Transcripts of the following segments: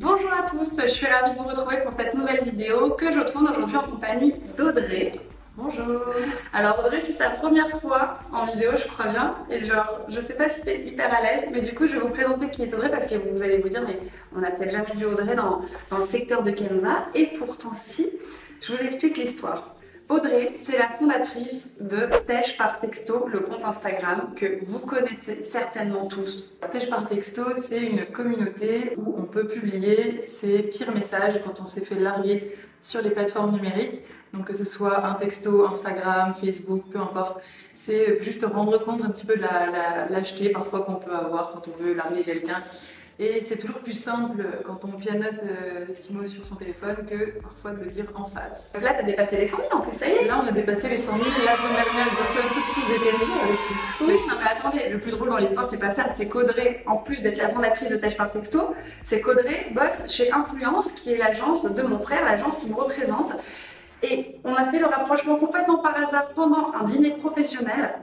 Bonjour à tous, je suis ravie de vous retrouver pour cette nouvelle vidéo que je tourne aujourd'hui en compagnie d'Audrey. Bonjour. Alors Audrey, c'est sa première fois en vidéo, je crois bien, et genre, je sais pas si t'es hyper à l'aise, mais du coup je vais vous présenter qui est Audrey parce que vous allez vous dire, mais on n'a peut-être jamais vu Audrey dans le secteur de Kenza, et pourtant si, je vous explique l'histoire. Audrey, c'est la fondatrice de Tèche par Texto, le compte Instagram que vous connaissez certainement tous. Tèche par Texto, c'est une communauté où on peut publier ses pires messages quand on s'est fait larguer sur les plateformes numériques. Donc que ce soit un texto, Instagram, Facebook, peu importe. C'est juste rendre compte un petit peu de la lâcheté parfois qu'on peut avoir quand on veut larguer quelqu'un. Et c'est toujours plus simple quand on pianote des petits mots sur son téléphone que parfois de le dire en face. Là, t'as dépassé les 100 000 en plus, ça y est. Là, on a dépassé les 100 000. La semaine dernière, j'ai reçu un peu plus de PNV aussi. Oui, non mais attendez, le plus drôle dans l'histoire, c'est pas ça. C'est qu'Audrey, en plus d'être la fondatrice de Tèche par Texto, c'est qu'Audrey bosse chez Influence, qui est l'agence de mon frère, l'agence qui me représente. Et on a fait le rapprochement complètement par hasard pendant un dîner professionnel.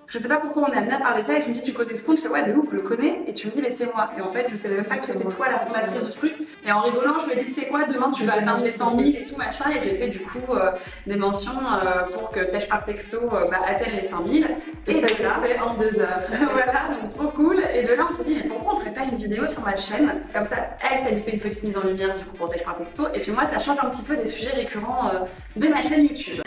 Je sais pas pourquoi on est amené à parler ça et je me dis tu connais ce compte, je fais ouais de ouf, je le connais et tu me dis mais c'est moi. Et en fait je savais même pas que c'était toi la fondatrice du truc. Et en rigolant je me dis c'est quoi, demain tu vas atteindre les 100 000 et tout machin. Et j'ai fait du coup des mentions pour que Tèche par Texto atteigne les 100 000. Et ça a été fait en 2 heures. Voilà, donc trop cool. Et de là on s'est dit mais pourquoi on ferait pas une vidéo sur ma chaîne. Comme ça ça lui fait une petite mise en lumière du coup pour Tèche par Texto. Et puis moi ça change un petit peu des sujets récurrents de ma chaîne YouTube.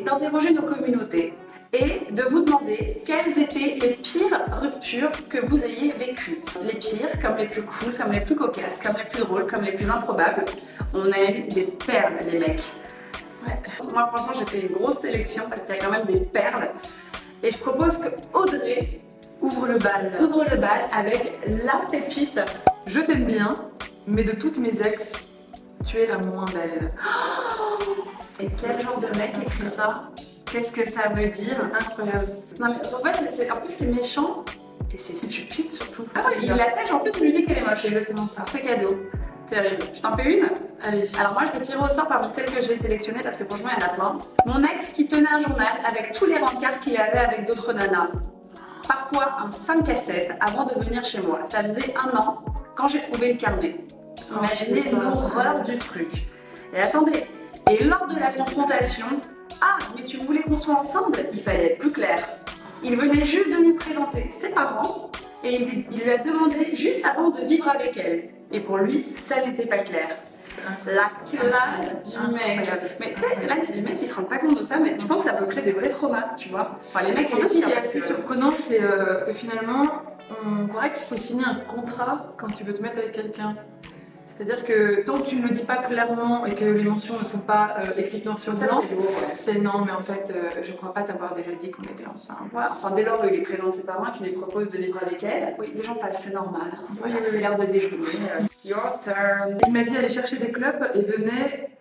D'interroger nos communautés et de vous demander quelles étaient les pires ruptures que vous ayez vécues. Les pires, comme les plus cool, comme les plus cocasses, comme les plus drôles, comme les plus improbables. On a eu des perles, les mecs. Ouais. Moi, franchement, j'ai fait une grosse sélection parce qu'il y a quand même des perles. Et je propose que Audrey ouvre le bal. Ouvre le bal avec la pépite. Je t'aime bien, mais de toutes mes ex, tu es la moins belle. Et quel genre de mec écrit ça? Qu'est-ce que ça veut dire? Incroyable. Non mais en fait, en plus c'est méchant et c'est stupide surtout. Ah ouais, il l'attache en plus, il lui dit qu'elle est moche. C'est exactement ça. C'est cadeau. Terrible. Je t'en fais une? Allez. Alors moi je vais tirer au sort parmi celles que j'ai sélectionnées parce que franchement il y en a plein. Mon ex qui tenait un journal avec tous les rencarts qu'il avait avec d'autres nanas. Parfois un 5 à 7 avant de venir chez moi. Ça faisait 1 an quand j'ai trouvé le carnet. Imaginez l'horreur du truc. Et attendez. Et lors de la confrontation, ah, mais tu voulais qu'on soit ensemble? Il fallait être plus clair. Il venait juste de lui présenter ses parents et il lui a demandé juste avant de vivre avec elle. Et pour lui, ça n'était pas clair. La classe du mec. Mais tu sais, là, il y a des mecs qui se rendent pas compte de ça, mais je pense que ça peut créer des vrais traumas, tu vois. Enfin, les mecs et les filles. Ce qui est assez surprenant, c'est que finalement, on croirait qu'il faut signer un contrat quand tu veux te mettre avec quelqu'un. C'est-à-dire que tant que tu ne le dis pas clairement et que les mentions ne sont pas écrites noir sur blanc, c'est non, mais en fait, je crois pas t'avoir déjà dit qu'on était ensemble. Ouais, enfin, dès lors où il est présent de ses parents, qu'il lui propose de vivre avec elle, oui, des gens passent, c'est normal. Voilà, c'est l'heure de déjeuner. Your turn. Il m'a dit aller chercher des clubs et venait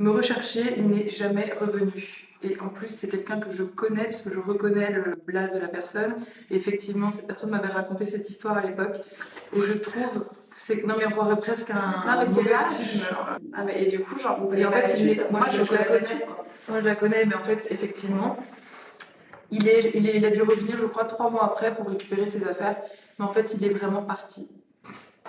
me rechercher, il n'est jamais revenu. Et en plus, c'est quelqu'un que je connais, parce que je reconnais le blaze de la personne. Et effectivement, cette personne m'avait raconté cette histoire à l'époque. Et je trouve... Non mais on croirait presque un... Non mais c'est là. Ah mais et du coup genre... Et en fait, moi je la connais. Moi je la connais, mais en fait, effectivement, il a dû revenir, je crois, 3 mois après pour récupérer ses affaires. Mais en fait, il est vraiment parti.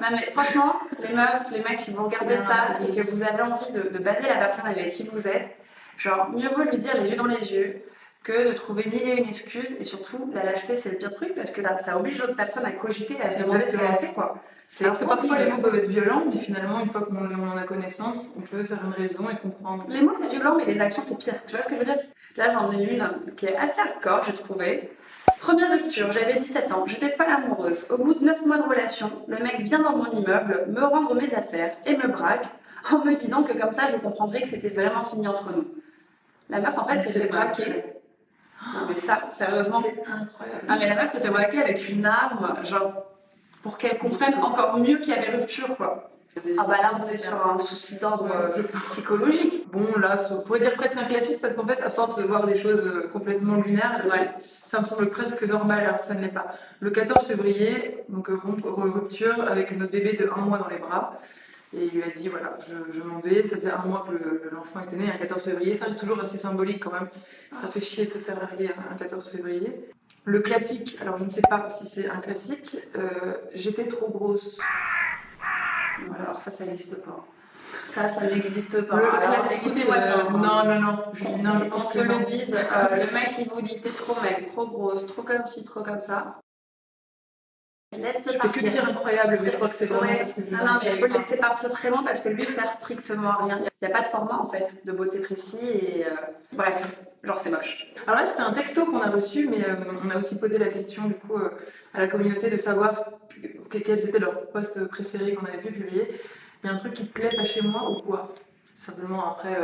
Non mais franchement, les meufs, les mecs, si vous regardez ça et que vous avez envie de baser la personne avec qui vous êtes, genre mieux vaut lui dire les yeux dans les yeux que de trouver 1001 excuses. Et surtout, la lâcheté c'est le pire truc parce que ça oblige l'autre personne à cogiter et à se demander ce qu'elle a fait quoi. Alors que parfois les mots peuvent être violents, mais finalement une fois qu'on en a connaissance, on peut faire une raison et comprendre. Les mots c'est violent mais les actions c'est pire, tu vois ce que je veux dire? Là j'en ai une qui est assez hardcore j'ai trouvé. Première rupture, j'avais 17 ans, j'étais folle amoureuse. Au bout de 9 mois de relation, le mec vient dans mon immeuble, me rendre mes affaires et me braque en me disant que comme ça je comprendrais que c'était vraiment fini entre nous. La meuf en fait s'est fait braquer. Non mais ça, sérieusement. C'est incroyable. Ah mais la meuf s'était braquée avec une arme, genre, pour qu'elle comprenne encore mieux qu'il y avait rupture, quoi. Ah bah là, on est sur un souci d'ordre psychologique. Bon, là, on pourrait dire presque un classique parce qu'en fait, à force de voir des choses complètement lunaires, ça me semble presque normal alors que ça ne l'est pas. Le 14 février, donc rupture avec notre bébé de 1 mois dans les bras. Et il lui a dit, voilà, je m'en vais. Ça faisait 1 mois que l'enfant était né, un 14 février. Ça reste toujours assez symbolique quand même. Ça fait chier de se faire larguer un 14 février. Le classique, alors je ne sais pas si c'est un classique, j'étais trop grosse. Voilà, alors ça n'existe pas. Ça n'existe pas. Le alors, classique, écoutez-moi bien. non. Je dis non, je pense On que se non. le dise, le mec il vous dit t'es trop mec, trop grosse, trop comme ci, trop comme ça. Laisse-le Je fais partir. que dire incroyable, mais je crois que c'est vraiment parce que je Non, mais il faut le laisser partir très loin parce que lui, ça sert strictement à rien. Il n'y a pas de format en fait de beauté précis et bref, genre c'est moche. Alors là, c'était un texto qu'on a reçu, mais on a aussi posé la question du coup à la communauté de savoir quels étaient leurs posts préférés qu'on avait pu publier. Il y a un truc qui te plaît pas chez moi ou quoi? Simplement après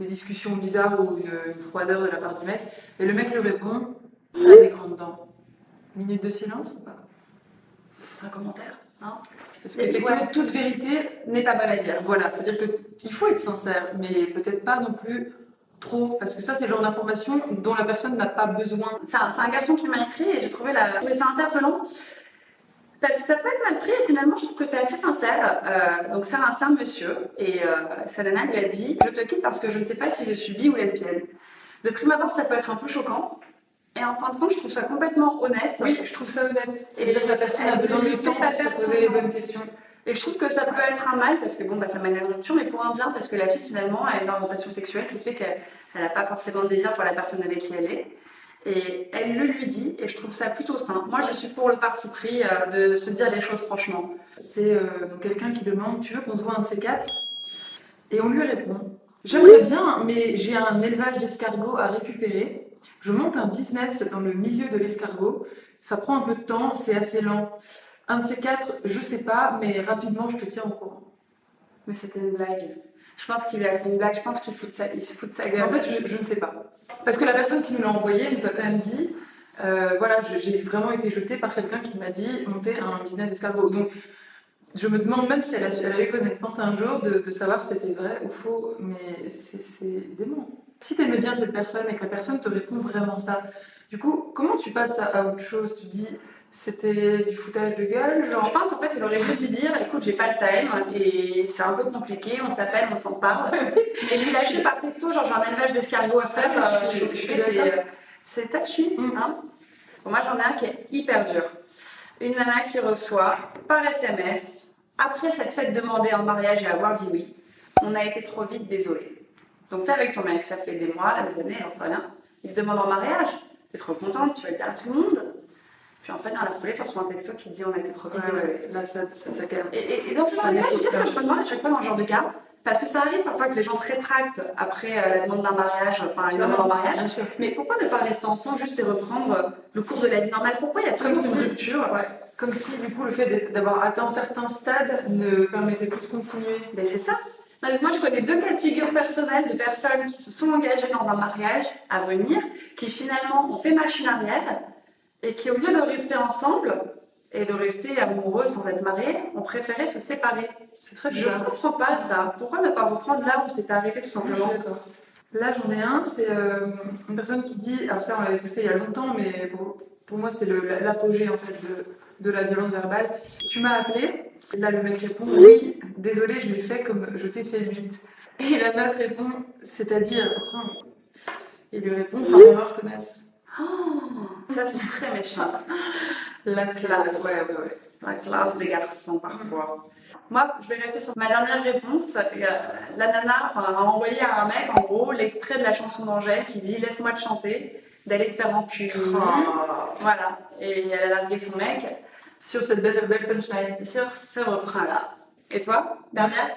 des discussions bizarres ou une froideur de la part du mec. Et le mec lui répond, ah, des grandes dents. Minute de silence ou pas? Un commentaire, hein? Parce qu'effectivement, toute vérité n'est pas bonne à dire. Voilà, c'est-à-dire qu'il faut être sincère, mais peut-être pas non plus trop, parce que ça, c'est le genre d'information dont la personne n'a pas besoin. C'est un garçon qui m'a écrit et j'ai trouvé ça interpellant. Parce que ça peut être mal pris et finalement je trouve que c'est assez sincère. Donc c'est un monsieur et sa nana lui a dit « Je te quitte parce que je ne sais pas si je suis bi ou lesbienne ». De prime abord ça peut être un peu choquant et en fin de compte je trouve ça complètement honnête. Oui, je trouve ça honnête. Et la personne a besoin de temps pour se poser les bonnes questions. Et je trouve que ça peut être un mal parce que bon ça mène à une rupture mais pour un bien parce que la fille finalement a une orientation sexuelle qui fait qu'elle n'a pas forcément de désir pour la personne avec qui elle est. Et elle le lui dit, et je trouve ça plutôt sain. Moi, je suis pour le parti pris de se dire les choses franchement. C'est donc quelqu'un qui demande, tu veux qu'on se voit un de ces quatre? Et on lui répond, j'aimerais bien, mais j'ai un élevage d'escargots à récupérer. Je monte un business dans le milieu de l'escargot. Ça prend un peu de temps, c'est assez lent. Un de ces quatre, je sais pas, mais rapidement, je te tiens au courant. Mais c'était une blague. Je pense qu'il lui a fait une blague, je pense qu'il se fout de sa gueule. En fait, je ne sais pas. Parce que la personne qui nous l'a envoyé nous a quand même dit, voilà, j'ai vraiment été jetée par quelqu'un qui m'a dit monter un business d'escargot. Donc, je me demande même si elle a eu connaissance un jour de savoir si c'était vrai ou faux, mais c'est dément. Si t'aimais bien cette personne et que la personne te répond vraiment ça, du coup, comment tu passes à autre chose? Tu dis, c'était du foutage de gueule, genre... Je pense en fait il aurait voulu dire écoute j'ai pas le time et c'est un peu compliqué, on s'appelle, on s'en parle. Mais lui lâcher par texto genre j'ai un élevage d'escargots à faire, c'est touchy. Hein. Bon, moi j'en ai un qui est hyper dur. Une nana qui reçoit par SMS, après s'être fait demander en mariage et avoir dit oui, on a été trop vite, désolé. Donc t'es avec ton mec, ça fait des mois, des années, j'en sais rien, il te demande en mariage, t'es trop contente, tu vas le dire à tout le monde. Puis en fait, dans la foulée, tu reçois un texto qui te dit on a été trop vite, désolé. Ouais, là, ça calme. Et dans ce genre de cas, tu sais ce que je me demande à chaque fois dans ce genre de cas? Parce que ça arrive parfois que les gens se rétractent après la demande d'un mariage, enfin une demande en mariage. Bien sûr. Mais pourquoi ne pas rester ensemble juste et reprendre le cours de la vie normale? Pourquoi il y a toujours une rupture? Ouais. Comme si du coup le fait d'avoir atteint certains stades ne permettait plus de continuer. Ben c'est ça. Non, mais moi je connais 2 cas de figure personnels de personnes qui se sont engagées dans un mariage à venir, qui finalement ont fait machine arrière et qui au lieu de rester ensemble et de rester amoureux sans être mariés, ont préféré se séparer. C'est très bizarre. Je ne comprends pas ça. Pourquoi ne pas reprendre là où on s'était arrêté tout simplement? D'accord. Là j'en ai un, c'est une personne qui dit, alors ça on l'avait posté il y a longtemps, mais pour moi c'est l'apogée en fait de la violence verbale. Tu m'as appelé, et là le mec répond, oui, désolé je l'ai fait comme je t'ai séduite. Et la meuf répond, c'est-à-dire, il lui répond, par erreur connasse. Oh, ça c'est très méchant. La classe. Ouais. La classe des garçons parfois. Moi, je vais rester sur ma dernière réponse. La nana a envoyé à un mec, en gros, l'extrait de la chanson d'Angèle qui dit « Laisse-moi te chanter, d'aller te faire enculer. Oh. » Voilà. Et elle a largué son mec. Sur cette belle punchline. Sur ce refrain-là. Et toi, dernière?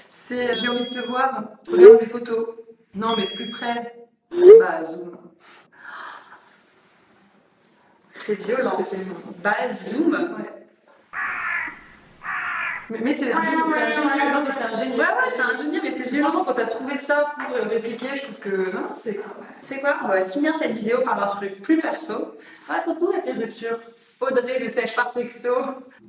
C'est « J'ai envie de te voir, regarde mes photos. » Non, mais plus près. Bah, zoom. C'est violent. Bah, zoom. Ouais. Mais c'est un génie. Non, mais c'est un génie. Ouais, c'est un génie, mais c'est violent. Vraiment, quand t'as trouvé ça pour répliquer, je trouve que non, c'est. C'est quoi? On va finir cette vidéo par un truc plus perso. Raconte-nous la pire rupture. Audrey de Tèche par texto.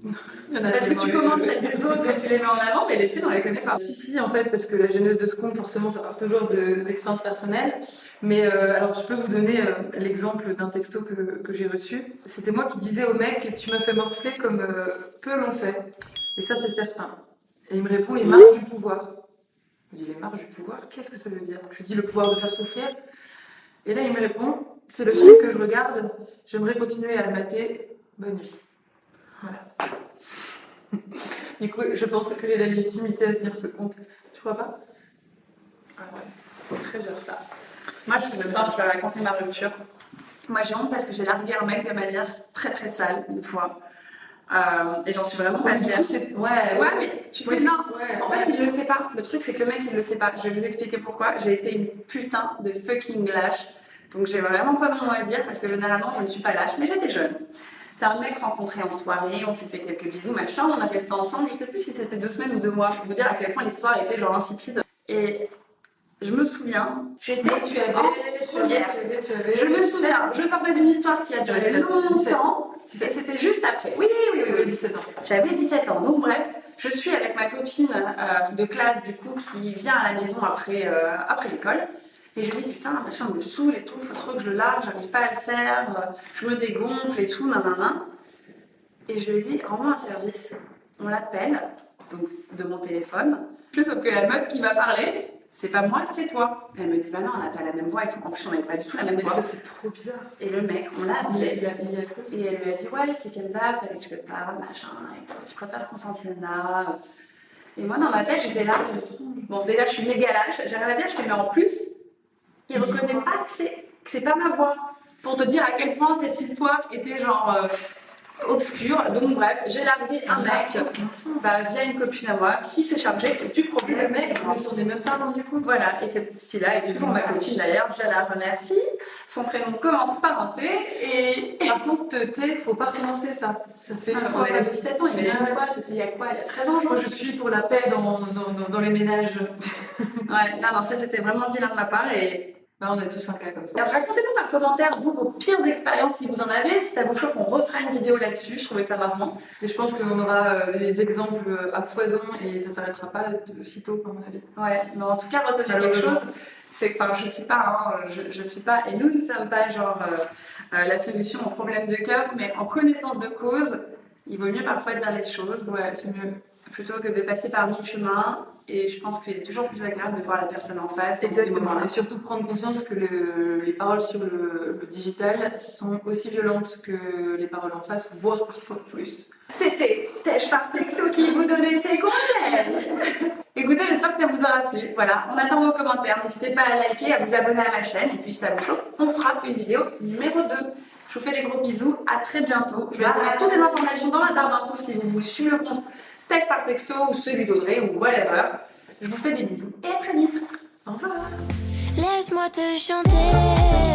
Il y en a Parce que tellement tu eu. commandes celles des autres et tu les mets en avant, mais les tiennes, on les connaît pas. Si, en fait, parce que la genèse de ce compte, forcément, ça part toujours d'expérience personnelle. Mais alors, je peux vous donner l'exemple d'un texto que j'ai reçu. C'était moi qui disais au mec, tu m'as fait morfler comme peu l'ont fait. Et ça, c'est certain. Et il me répond, les marges du pouvoir. Je dis, les marges du pouvoir, qu'est-ce que ça veut dire? Je lui dis, le pouvoir de faire souffrir. Et là, il me répond, c'est le film que je regarde, j'aimerais continuer à le mater. Bonne nuit. Voilà. Du coup, je pense que j'ai la légitimité à tenir ce compte. Tu crois pas? Ah ouais, c'est très dur ça. Moi, je vais raconter ma rupture. Moi, j'ai honte parce que j'ai largué un mec de manière très très sale une fois. Et j'en suis vraiment pas fière. Ouais, mais tu sais, non. Ouais, En fait, il le sait pas. Le truc, c'est que le mec, il le sait pas. Je vais vous expliquer pourquoi. J'ai été une putain de fucking lâche. Donc, j'ai vraiment pas mon mot à dire parce que généralement, je ne suis pas lâche, mais j'étais jeune. C'est un mec rencontré en soirée, on s'est fait quelques bisous, machin, on a resté ensemble, je sais plus si c'était 2 semaines ou 2 mois. Je peux vous dire à quel point l'histoire était genre insipide. Et je me souviens, j'étais tu avais. Je me souviens, je sortais d'une histoire qui a duré longtemps, 17. et c'était juste après. Oui, 17 ans. J'avais 17 ans, donc bref, je suis avec ma copine de classe du coup qui vient à la maison après l'école. Et je me dis putain, machin me saoule et tout, faut trop que je le largue, j'arrive pas à le faire, je me dégonfle et tout, nanana. Et je lui dis, rends-moi un service. On l'appelle, donc de mon téléphone. Sauf que la meuf qui m'a parlé, c'est pas moi, c'est toi. Elle me dit, bah non, on n'a pas la même voix et tout. En plus, on n'avait pas du tout la même Mais voix. ça, c'est trop bizarre. Et le mec, on l'a appelé. Il a quoi? Et elle lui a dit, ouais, c'est Kenza, fallait que je te parle, machin. Et je préfère qu'on s'en tienne là. Et moi, dans ma tête, j'étais là. Bon, déjà, je suis méga lâche. J'ai rien à dire, je fais, mais en plus, il reconnaît pas que c'est pas ma voix. Pour te dire à quel point cette histoire était genre obscure. Donc bref, j'ai largué un mec via une copine à moi qui s'est chargée du problème. Le mec ne s'en est même pas rendu compte. Voilà, et cette fille-là est toujours ma copine d'ailleurs, je la remercie. Son prénom commence par un T et... Par contre, faut pas recommencer ça. Ça se fait une fois. On avait 17 ans, imagine toi, c'était il y a quoi? Il y a 13 ans, Moi, je suis pour la paix dans les ménages. Ouais, non, ça c'était vraiment vilain de ma part et... Bah, on a tous un cas comme ça. Alors, racontez-nous par commentaire, vous, vos pires expériences, si vous en avez. Si ça vous chauffe, on refera une vidéo là-dessus. Je trouvais ça marrant. Et je pense qu'on aura des exemples à foison et ça s'arrêtera pas de sitôt, à mon avis. Ouais, mais en tout cas, retenez quelque chose. C'est que, enfin, je suis pas, et nous ne sommes pas genre la solution au problème de cœur, mais en connaissance de cause, il vaut mieux parfois dire les choses. Ouais, c'est mieux. Plutôt que de passer par 1000 chemins. Et je pense qu'il est toujours plus agréable de voir la personne en face. Exactement. Et surtout prendre conscience que les paroles sur le digital sont aussi violentes que les paroles en face, voire parfois plus. C'était Tèche par texto qui vous donnait ses conseils. Écoutez, j'espère que ça vous aura plu. Voilà, on attend vos commentaires. N'hésitez pas à liker, à vous abonner à ma chaîne. Et puis si ça vous chauffe, on fera une vidéo numéro 2. Je vous fais des gros bisous. À très bientôt. Je vais vous mettre toutes les informations dans la barre d'infos si vous voulez suivre le compte Tèche par texto ou celui d'Audrey ou whatever. Je vous fais des bisous et à très vite. Au revoir. Laisse-moi te chanter.